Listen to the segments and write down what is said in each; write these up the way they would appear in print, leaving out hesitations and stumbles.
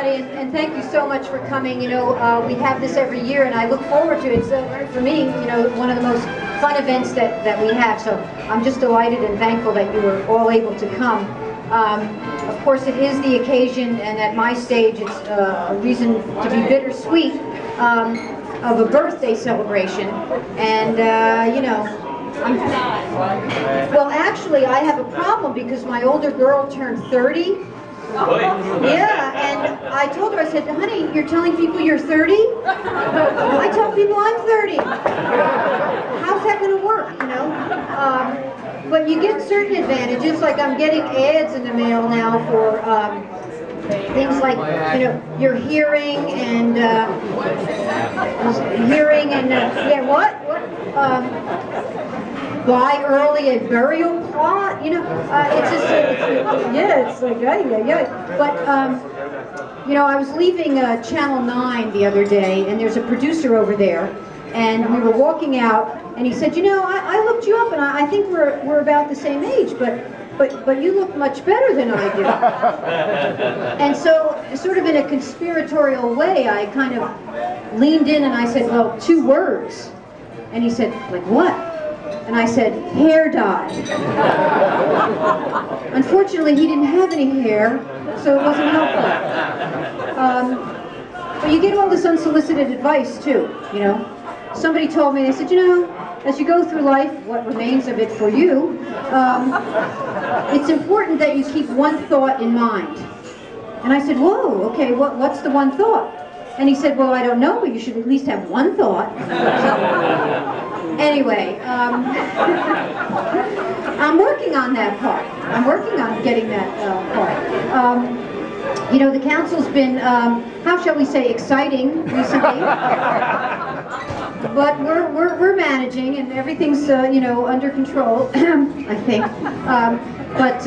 everybody, and thank you so much for coming. You know, we have this every year, and I look forward to it. It's, for me, you know, one of the most fun events that we have, so I'm just delighted and thankful that you were all able to come. Of course, it is the occasion, and at my stage, it's a reason to be bittersweet of a birthday celebration, and you know, well, actually, I have a problem because my older girl turned 30. Yeah, and I told her, I said, honey, you're telling people you're 30? I tell people I'm 30. How's that going to work, you know? But you get certain advantages, like I'm getting ads in the mail now for things like, you know, your hearing and, yeah, what? Buy early a burial plot, you know, it's just, yeah, it's like, yeah. But, you know, I was leaving Channel 9 the other day, and there's a producer over there, and we were walking out, and he said, you know, I looked you up, and I think we're about the same age, but you look much better than I do. And so, sort of in a conspiratorial way, I kind of leaned in and I said, well, 2 words. And he said, like what? And I said, hair dye. Unfortunately, he didn't have any hair, so it wasn't helpful. But you get all this unsolicited advice, too, you know. Somebody told me, they said, you know, as you go through life, what remains of it for you, it's important that you keep one thought in mind. And I said, whoa, okay, what's the one thought? And he said, well, I don't know, but you should at least have one thought. Anyway, I'm working on that part. I'm working on getting that part. You know, the council's been, how shall we say, exciting recently. But we're managing, and everything's, you know, under control, I think. But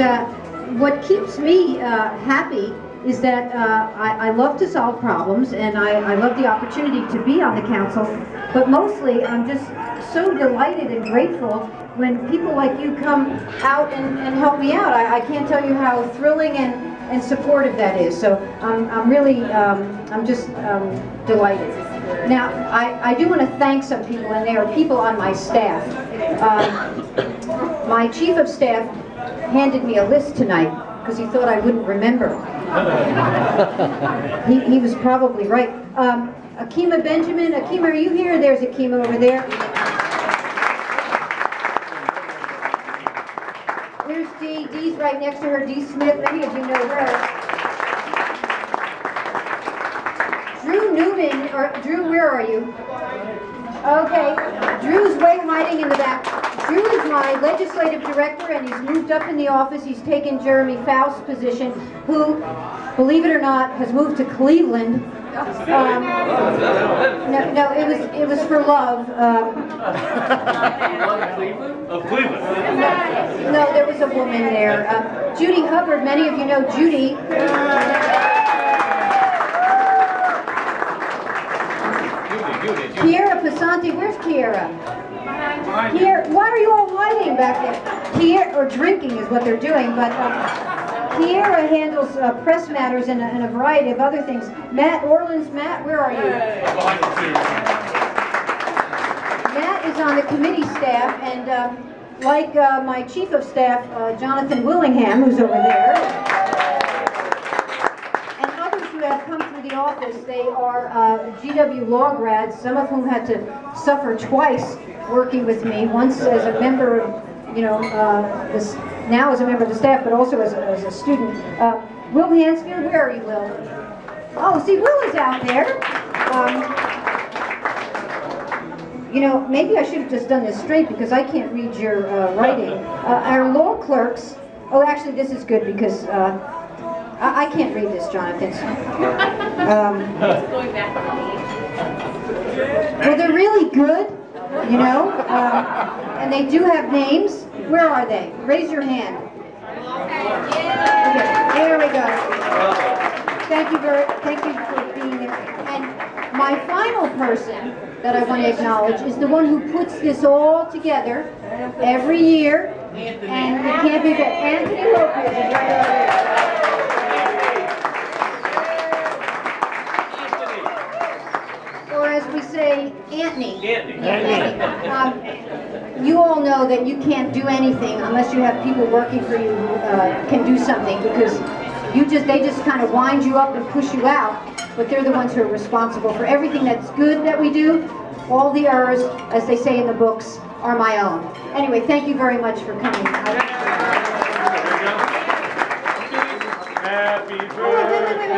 what keeps me happy is that I love to solve problems, and I love the opportunity to be on the council, but mostly I'm just so delighted and grateful when people like you come out and help me out. I can't tell you how thrilling and supportive that is, so I'm really, I'm just delighted. Now, I do want to thank some people, and there are people on my staff. My chief of staff handed me a list tonight because he thought I wouldn't remember. He was probably right. Akima Benjamin, Akima, are you here? There's Akima over there. Here's Dee. Dee's right next to her. Dee Smith, many of you know her. Drew Newman, Drew, where are you? Okay, Drew's way hiding in the back. Drew is my legislative director, and he's moved up in the office. He's taken Jeremy Faust's position, who, believe it or not, has moved to Cleveland. No, it was for love. Of Cleveland. No, there was a woman there. Judy Hubbard, many of you know Judy. Kiera Pasante, where's Kiera? Kiera, why are you all hiding back there? Kiera, or drinking is what they're doing, but Kiera handles press matters and a variety of other things. Matt Orleans, Matt, where are you? Matt is on the committee staff, and like my chief of staff, Jonathan Willingham, who's over there, and others who have come through the office, they are GW law grads, some of whom had to suffer twice working with me, once as a member of, you know, now as a member of the staff, but also as a student. Will Hansfield, where are you, Will? Oh, see, Will is out there. You know, maybe I should have just done this straight because I can't read your writing. Our law clerks, oh, actually, this is good because I can't read this, Jonathan. Well, they're really good, you know, and they do have names. Where are they? Raise your hand. Okay, there we go. Thank you for being there. And my final person that I want to acknowledge is the one who puts this all together every year, and it can't be that Anthony Lopez is right over there. that you can't do anything unless you have people working for you who can do something, because they just kind of wind you up and push you out, but they're the ones who are responsible for everything that's good that we do. All the errors, as they say in the books, are my own. Anyway, thank you very much for coming. Happy birthday.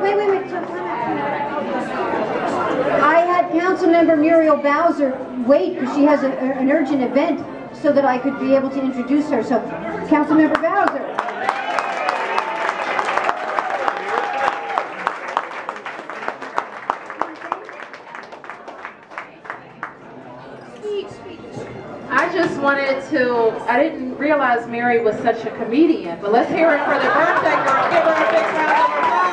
Wait. I had Councilmember Muriel Bowser wait because she has an urgent event so that I could be able to introduce her. So, Councilmember Bowser. I just wanted to, I didn't realize Mary was such a comedian, but let's hear it for the birthday girl. Give her a big round of applause.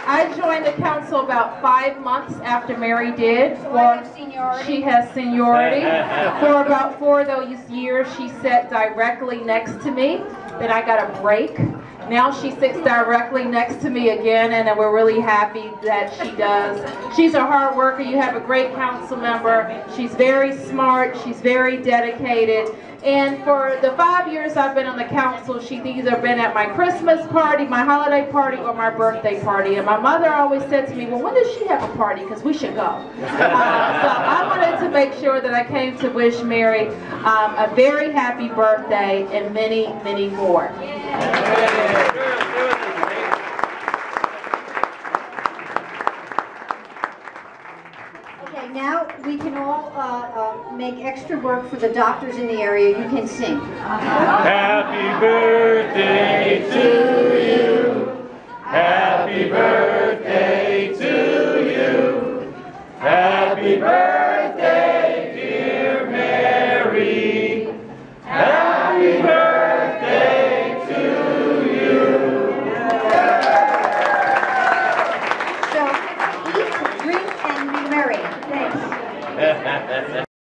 I joined the council about 5 months after Mary did. She has seniority. For about 4 of those years, she sat directly next to me. Then I got a break. Now she sits directly next to me again, and we're really happy that she does. She's a hard worker. You have a great council member. She's very smart. She's very dedicated. And for the 5 years I've been on the council, she's either been at my Christmas party, my holiday party, or my birthday party. And my mother always said to me, well, when does she have a party? Because we should go. So I wanted to make sure that I came to wish Mary a very happy birthday and many, many more. Okay, now we can all make extra work for the doctors in the area. You can sing. Happy birthday to you. Happy birthday to you. Happy birthday, dear Mary. Happy birthday to you. So, eat, drink, and be merry. Thanks.